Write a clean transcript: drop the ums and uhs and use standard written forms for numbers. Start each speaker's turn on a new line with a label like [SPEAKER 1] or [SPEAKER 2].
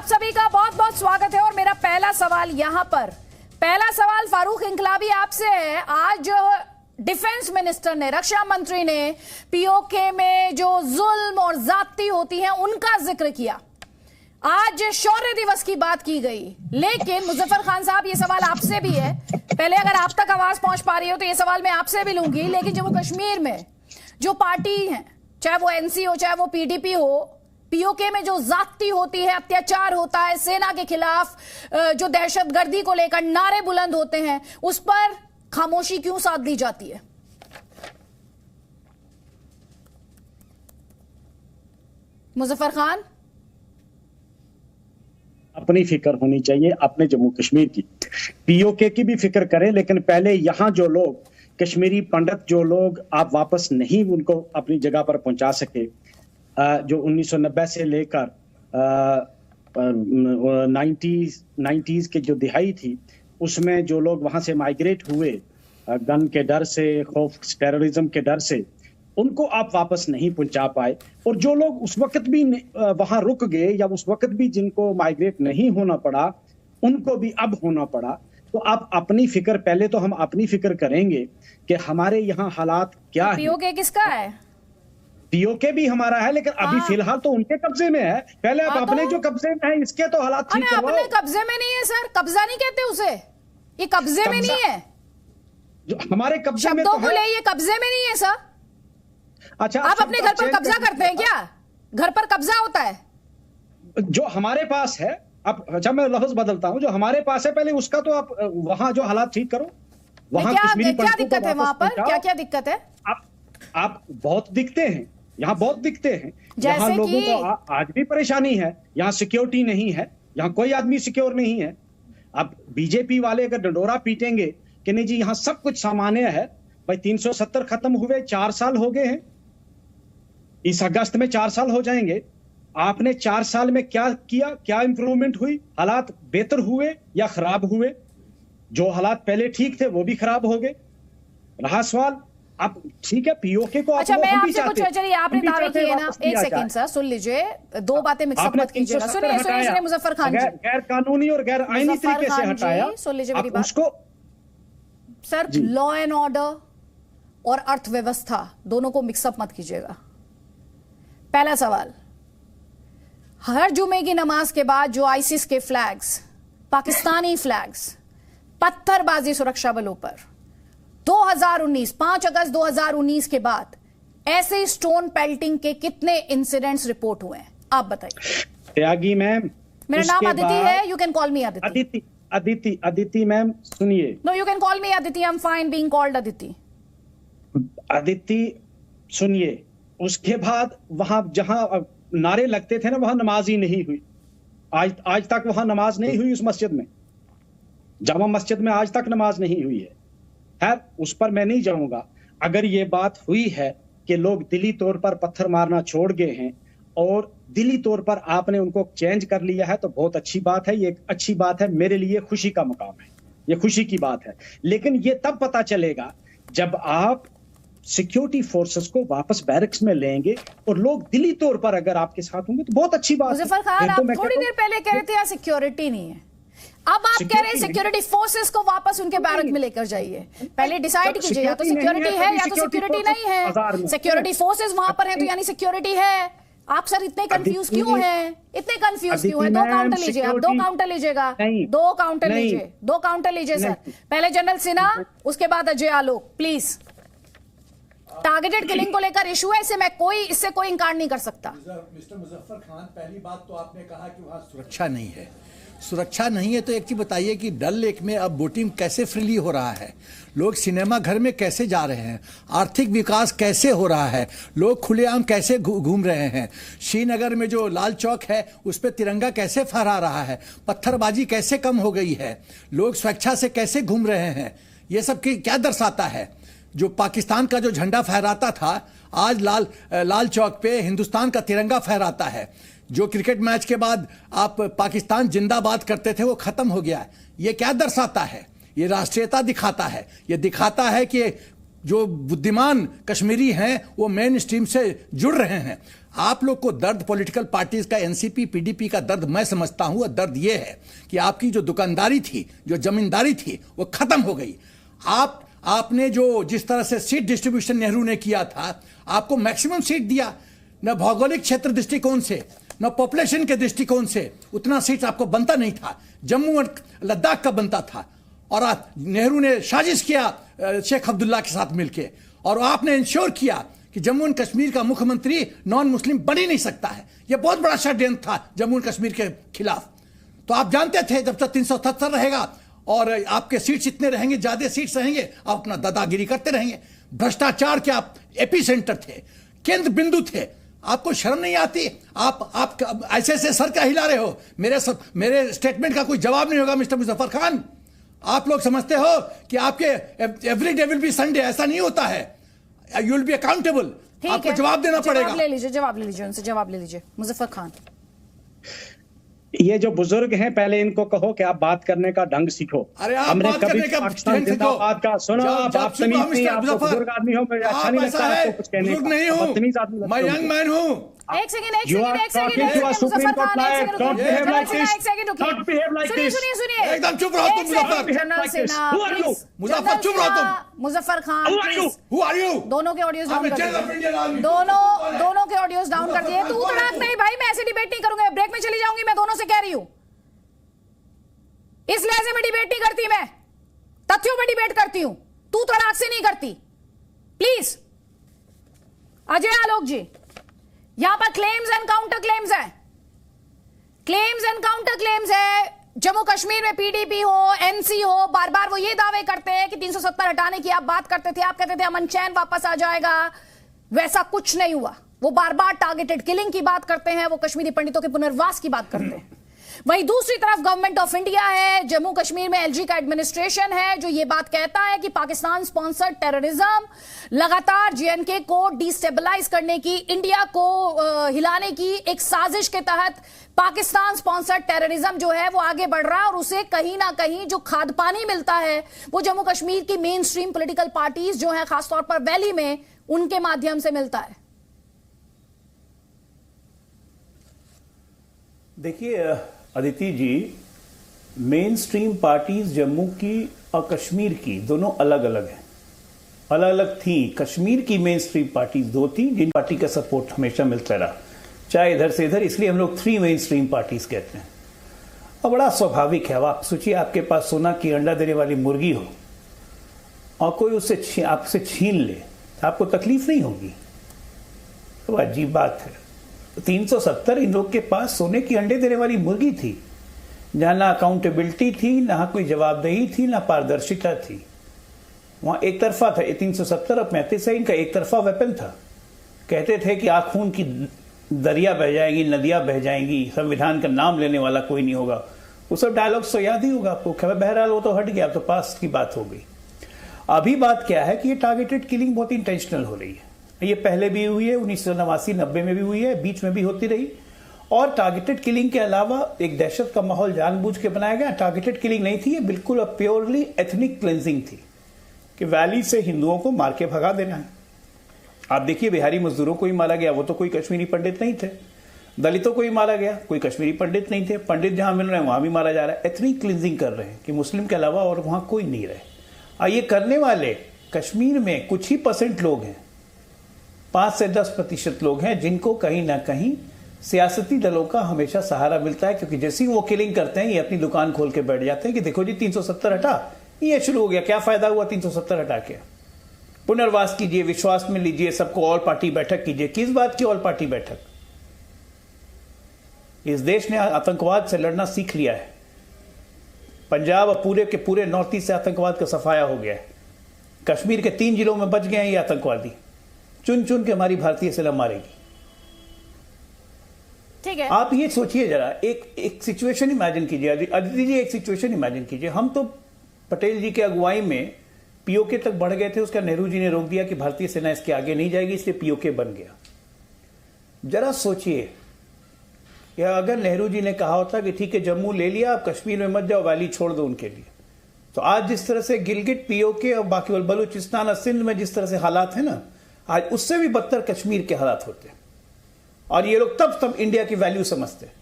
[SPEAKER 1] सभी का बहुत बहुत स्वागत है। और मेरा पहला सवाल यहाँ पर, पहला सवाल फारूक इंकलाबी आपसे है। आज जो डिफेंस मिनिस्टर ने, रक्षा मंत्री ने पीओके में जो जुल्म और जाती होती हैं उनका जिक्र किया। आज शौर्य दिवस की बात की गई, लेकिन मुजफ्फर खान साहब ये सवाल आपसे भी है। पहले अगर आप तक आवाज पहुंच पा रही हो तो ये सवाल मैं आपसे भी लूंगी। लेकिन जम्मू कश्मीर में जो पार्टी है, चाहे वो एनसी हो चाहे वो पीडीपी हो, पीओके में जो जाती होती है, अत्याचार होता है, सेना के खिलाफ जो दहशतगर्दी को लेकर नारे बुलंद होते हैं, उस पर खामोशी क्यों साध दी जाती है? मुजफ्फर खान,
[SPEAKER 2] अपनी फिक्र होनी चाहिए अपने जम्मू कश्मीर की, पीओके की भी फिक्र करें, लेकिन पहले यहां जो लोग कश्मीरी पंडित जो लोग आप वापस नहीं उनको अपनी जगह पर पहुंचा सके, जो 1990 से लेकर 90s के जो दिहाई थी, उसमें जो लोग वहां से माइग्रेट हुए गन के डर से, खौफ टेररिज्म के डर से, उनको आप वापस नहीं पहुंचा पाए। और जो लोग उस वक्त भी वहां रुक गए या उस वक्त भी जिनको माइग्रेट नहीं होना पड़ा, उनको भी अब होना पड़ा। तो आप अपनी फिक्र, पहले तो हम अपनी फिक्र करेंगे कि हमारे यहाँ हालात क्या है।
[SPEAKER 1] पीओके किसका है?
[SPEAKER 2] पीओके भी हमारा है, लेकिन अभी फिलहाल तो उनके कब्जे में है। पहले आप अपने जो कब्जे में है इसके तो हालात ठीक करवाओ।
[SPEAKER 1] अपने कब्जे में नहीं है सर, कब्जा नहीं कहते उसे, ये कब्जे में नहीं है।
[SPEAKER 2] जो हमारे कब्जे में
[SPEAKER 1] शब्दों को ले, ये कब्जे में नहीं है सर।
[SPEAKER 2] अच्छा,
[SPEAKER 1] आप अपने घर पर कब्जा करते हैं क्या? घर पर कब्जा होता है
[SPEAKER 2] जो हमारे पास है। अब अच्छा, मैं लफ्ज बदलता हूं, जो हमारे पास है पहले उसका तो आप वहां जो हालात ठीक करो। वहां
[SPEAKER 1] क्या दिक्कत है? वहां पर क्या दिक्कत है?
[SPEAKER 2] आप बहुत दिखते हैं, यहाँ बहुत दिखते हैं। यहाँ
[SPEAKER 1] जैसे
[SPEAKER 2] लोगों को आज भी परेशानी है, यहाँ सिक्योरिटी नहीं है, यहाँ कोई आदमी सिक्योर नहीं है। अब बीजेपी वाले अगर डंडोरा पीटेंगे कि नहीं जी यहाँ सब कुछ सामान्य है, भाई 370 खत्म हुए, 4 साल हो गए हैं, इस अगस्त में 4 साल हो जाएंगे। आपने 4 साल में क्या किया? क्या इंप्रूवमेंट हुई? हालात बेहतर हुए या खराब हुए? जो हालात पहले ठीक थे वो भी खराब हो गए। रहा सवाल, अब ठीक है पीओके को
[SPEAKER 1] अच्छा, मैं आपसे कुछ, चलिए आपने दावे किए ना, एक सेकंड सर सुन लीजिए, दो बातें मिक्सअप मत कीजिएगा। सुनिए मुजफ्फर खान जी,
[SPEAKER 2] गैर कानूनी और गैर आईनी तरीके से हटाया,
[SPEAKER 1] सुन लीजिए मेरी बात
[SPEAKER 2] उसको।
[SPEAKER 1] सर लॉ एंड ऑर्डर और अर्थव्यवस्था दोनों को मिक्सअप मत कीजिएगा। पहला सवाल, हर जुमे की नमाज के बाद जो आईसिस के फ्लैग्स, पाकिस्तानी फ्लैग्स, पत्थरबाजी सुरक्षा बलों पर 2019 5 अगस्त 2019 के बाद ऐसे स्टोन पेल्टिंग के कितने इंसिडेंट्स रिपोर्ट हुए हैं? आप बताइए।
[SPEAKER 2] त्यागी मैम,
[SPEAKER 1] मेरा नाम अदिति है, you can call me Aditi.
[SPEAKER 2] Aditi ma'am सुनिए।
[SPEAKER 1] No, you can call me Aditi, I am fine being called Aditi.
[SPEAKER 2] Aditi सुनिए, उसके बाद वहां जहां नारे लगते थे ना, वहां नमाज ही नहीं हुई। आज तक वहां नमाज नहीं हुई। उस मस्जिद में, जामा मस्जिद में आज तक नमाज नहीं हुई है। खैर उस पर मैं नहीं जाऊंगा। अगर ये बात हुई है कि लोग दिली तौर पर पत्थर मारना छोड़ गए हैं और दिली तौर पर आपने उनको चेंज कर लिया है, तो बहुत अच्छी बात है। ये एक अच्छी बात है, मेरे लिए खुशी का मुकाम है, ये खुशी की बात है। लेकिन ये तब पता चलेगा जब आप सिक्योरिटी फोर्सेस को वापस बैरक्स में लेंगे और लोग दिली तौर पर अगर आपके साथ होंगे तो बहुत अच्छी बात है।
[SPEAKER 1] मुजफ्फर खान, आप थोड़ी देर पहले कह रहे थे यहाँ सिक्योरिटी नहीं है, अब आप कह रहे हैं सिक्योरिटी फोर्सेस को वापस उनके बैरक में लेकर जाइए। पहले डिसाइड कीजिए, या तो सिक्योरिटी है या तो सिक्योरिटी नहीं है। सिक्योरिटी फोर्सेस वहां पर है तो यानी सिक्योरिटी है। आप सर इतने कंफ्यूज क्यों हैं? इतने कंफ्यूज क्यों हैं? 2 काउंटर लीजिए, आप 2 काउंटर लीजिएगा, 2 काउंटर लीजिए, 2 काउंटर लीजिए सर। पहले जनरल सिन्हा, उसके बाद Ajay Alok, please. Targeted killing को लेकर इशू है, इससे कोई इंकार नहीं कर सकता।
[SPEAKER 3] मिस्टर मुजफ्फर खान, पहली बात तो आपने कहा कि वहां सुरक्षा नहीं है। सुरक्षा नहीं है तो एक चीज बताइए कि डल लेक में अब बोटिंग कैसे फ्रीली हो रहा है? लोग सिनेमा घर में कैसे जा रहे हैं? आर्थिक विकास कैसे हो रहा है? लोग खुलेआम कैसे घूम रहे हैं? श्रीनगर में जो लाल चौक है उस पर तिरंगा कैसे फहरा रहा है? पत्थरबाजी कैसे कम हो गई है? लोग स्वेच्छा से कैसे घूम रहे हैं? ये सब क्या दर्शाता है? जो पाकिस्तान का जो झंडा फहराता था, आज लाल चौक पे हिंदुस्तान का तिरंगा फहराता है। जो क्रिकेट मैच के बाद आप पाकिस्तान जिंदाबाद करते थे वो खत्म हो गया है। ये क्या दर्शाता है? ये राष्ट्रीयता दिखाता है। ये दिखाता है कि जो बुद्धिमान कश्मीरी हैं वो मेन स्ट्रीम से जुड़ रहे हैं। आप लोग को दर्द पॉलिटिकल पार्टीज का, एनसीपी पीडीपी का दर्द मैं समझता हूं। और दर्द यह है कि आपकी जो दुकानदारी थी, जो जमींदारी थी, वो खत्म हो गई। आपने जो जिस तरह से सीट डिस्ट्रीब्यूशन नेहरू ने किया था, आपको मैक्सिमम सीट दिया, न भौगोलिक क्षेत्र दृष्टिकोण से न पॉपुलेशन के दृष्टिकोण से उतना सीट आपको बनता नहीं था। जम्मू और लद्दाख का बनता था। और नेहरू ने साजिश किया शेख अब्दुल्ला के साथ मिलकर, और आपने इंश्योर किया कि जम्मू एंड कश्मीर का मुख्यमंत्री नॉन मुस्लिम बन ही नहीं सकता है। यह बहुत बड़ा षड्यंत्र था जम्मू एंड कश्मीर के खिलाफ। तो आप जानते थे जब तक 377 रहेगा और आपके सीट्स इतने रहेंगे, ज्यादा सीट्स रहेंगे, आप अपना दादागिरी करते रहेंगे। भ्रष्टाचार के आप एपी सेंटर थे, केंद्र बिंदु थे। आपको शर्म नहीं आती? आप ऐसे ऐसे सर क्या हिला रहे हो? मेरे स्टेटमेंट का कोई जवाब नहीं होगा मिस्टर मुजफ्फर खान। आप लोग समझते हो कि आपके every day will be Sunday, ऐसा नहीं होता है। यू विल बी अकाउंटेबल, आपको जवाब देना पड़ेगा।
[SPEAKER 1] जवाब ले लीजिए उनसे, जवाब ले लीजिए मुजफ्फर खान।
[SPEAKER 2] ये जो बुजुर्ग हैं, पहले इनको कहो कि आप बात करने का ढंग सीखो।
[SPEAKER 3] अरे आप
[SPEAKER 2] हमने
[SPEAKER 3] बात
[SPEAKER 2] कभी
[SPEAKER 3] करने का
[SPEAKER 2] पाकिस्तान जिंदाबाद का सुनो। आप तमीज नहीं, आप बुजुर्ग आदमी हो, मुझे अच्छा नहीं लगता आपको कुछ कहने का।
[SPEAKER 3] नहीं हूं,
[SPEAKER 2] बदतमीज आदमी लगते
[SPEAKER 3] मैं
[SPEAKER 2] हो।
[SPEAKER 3] यंग मैन हूं।
[SPEAKER 1] एक सेकंड मुजफ्फर खान, सुनिए।
[SPEAKER 3] एकदम चुप रहो तुम मुजफ्फर, चुप रहो तुम
[SPEAKER 1] Muzaffar Khan.
[SPEAKER 3] Who are you?
[SPEAKER 1] दोनों के ऑडियोज डाउन कर दिए, दोनों के ऑडियोज डाउन कर दिए। तू तड़ाक नहीं भाई, मैं ऐसे डिबेट नहीं करूंगा। ब्रेक में चली जाऊंगी, मैं दोनों से कह रही हूं। इस लहजे में डिबेट नहीं करती, मैं तथ्यों में डिबेट करती हूं, तू तड़ाक से नहीं करती। प्लीज अजय आलोक जी, यहां पर क्लेम्स एंड काउंटर क्लेम्स है, क्लेम्स एंड काउंटर क्लेम्स है। जम्मू कश्मीर में पीडीपी हो, एनसी हो, बार बार वो ये दावे करते हैं कि 370 हटाने की आप बात करते थे, आप कहते थे अमन चैन वापस आ जाएगा। वैसा कुछ नहीं हुआ। वो बार बार टारगेटेड किलिंग की बात करते हैं, वो कश्मीरी पंडितों के पुनर्वास की बात करते हैं। वहीं दूसरी तरफ गवर्नमेंट ऑफ इंडिया है, जम्मू कश्मीर में एलजी का एडमिनिस्ट्रेशन है, जो ये बात कहता है कि पाकिस्तान स्पॉन्सर्ड टेररिज्म लगातार जेएनके को डिस्टेबलाइज करने की, इंडिया को हिलाने की एक साजिश के तहत पाकिस्तान स्पॉन्सर्ड टेररिज्म जो है वो आगे बढ़ रहा है। और उसे कहीं ना कहीं जो खाद पानी मिलता है वो जम्मू कश्मीर की मेन स्ट्रीम पॉलिटिकल पार्टीज जो है, खासतौर पर वैली में, उनके माध्यम से मिलता है।
[SPEAKER 4] देखिए अदिति जी, मेन स्ट्रीम पार्टीज जम्मू की और कश्मीर की दोनों अलग अलग हैं, अलग अलग थी। कश्मीर की मेन स्ट्रीम पार्टीज दो थी, जिन पार्टी का सपोर्ट हमेशा मिलता रहा, चाहे इधर से इधर, इसलिए हम लोग 3 मेन स्ट्रीम पार्टीज कहते हैं। और बड़ा स्वाभाविक है। अब आप सोचिए, आपके पास सोना की अंडा देने वाली मुर्गी हो और कोई उससे आपसे छीन ले, तो आपको तकलीफ नहीं होगी? तो अजीब बात है। 370 इन लोग के पास सोने की अंडे देने वाली मुर्गी थी, जहां ना अकाउंटेबिलिटी थी, ना कोई जवाबदेही थी, ना पारदर्शिता थी। वहां एक तरफा था। 370 और 35 इनका एक तरफा वेपन था। कहते थे कि खून की दरिया बह जाएंगी, नदियां बह जाएंगी, संविधान का नाम लेने वाला कोई नहीं होगा। वो सब डायलॉग्स तो याद ही होगा आपको। बहरहाल वो तो हट गया, तो पास्ट की बात हो गई। अभी बात क्या है कि ये टारगेटेड किलिंग बहुत इंटेंशनल हो रही है। ये पहले भी हुई है, 1989-90 में भी हुई है, बीच में भी होती रही। और टारगेटेड किलिंग के अलावा एक दहशत का माहौल जानबूझ के बनाया गया। टारगेटेड किलिंग नहीं थी ये, बिल्कुल प्योरली एथनिक क्लेंजिंग थी कि वैली से हिंदुओं को मार के भगा देना है। आप देखिए, बिहारी मजदूरों को ही मारा गया, वो तो कोई कश्मीरी पंडित नहीं थे। दलितों को ही मारा गया, कोई कश्मीरी पंडित नहीं थे। पंडित जहां मिल रहे हैं वहां भी मारा जा रहा है। एथनिक क्लिंजिंग कर रहे हैं कि मुस्लिम के अलावा और वहां कोई नहीं रहे। और ये करने वाले कश्मीर में कुछ ही % लोग हैं, 5 से 10% लोग हैं, जिनको कहीं ना कहीं सियासती दलों का हमेशा सहारा मिलता है। क्योंकि जैसे ही वो किलिंग करते हैं, ये अपनी दुकान खोल के बैठ जाते हैं कि देखो जी 370 हटा, ये शुरू हो गया, क्या फायदा हुआ 370 हटा के? पुनर्वास कीजिए, विश्वास में लीजिए, सबको ऑल पार्टी बैठक कीजिए। किस बात की ऑल पार्टी बैठक? इस देश ने आतंकवाद से लड़ना सीख लिया है। पंजाब और पूरे के पूरे नॉर्थ ईस्ट से आतंकवाद का सफाया हो गया है। कश्मीर के 3 जिलों में बच गए हैं ये आतंकवादी। चुन चुन के हमारी भारतीय सेना मारेगी।
[SPEAKER 1] ठीक है,
[SPEAKER 4] आप ये सोचिए जरा, एक सिचुएशन इमेजिन कीजिए अदिति जी, एक सिचुएशन इमेजिन कीजिए। हम तो पटेल जी के अगुवाई में पीओके तक बढ़ गए थे, उसका नेहरू जी ने रोक दिया कि भारतीय सेना इसके आगे नहीं जाएगी, इसलिए पीओके बन गया। जरा सोचिए, या अगर नेहरू जी ने कहा होता कि ठीक है जम्मू ले लिया, आप कश्मीर में मत जाओ, वैली छोड़ दो उनके लिए, तो आज जिस तरह से गिलगिट, पीओके और बाकी बलूचिस्तान और सिंध में जिस तरह से हालात हैं ना, आज उससे भी बदतर कश्मीर के हालात होते हैं। और ये लोग तब इंडिया की वैल्यू समझते हैं।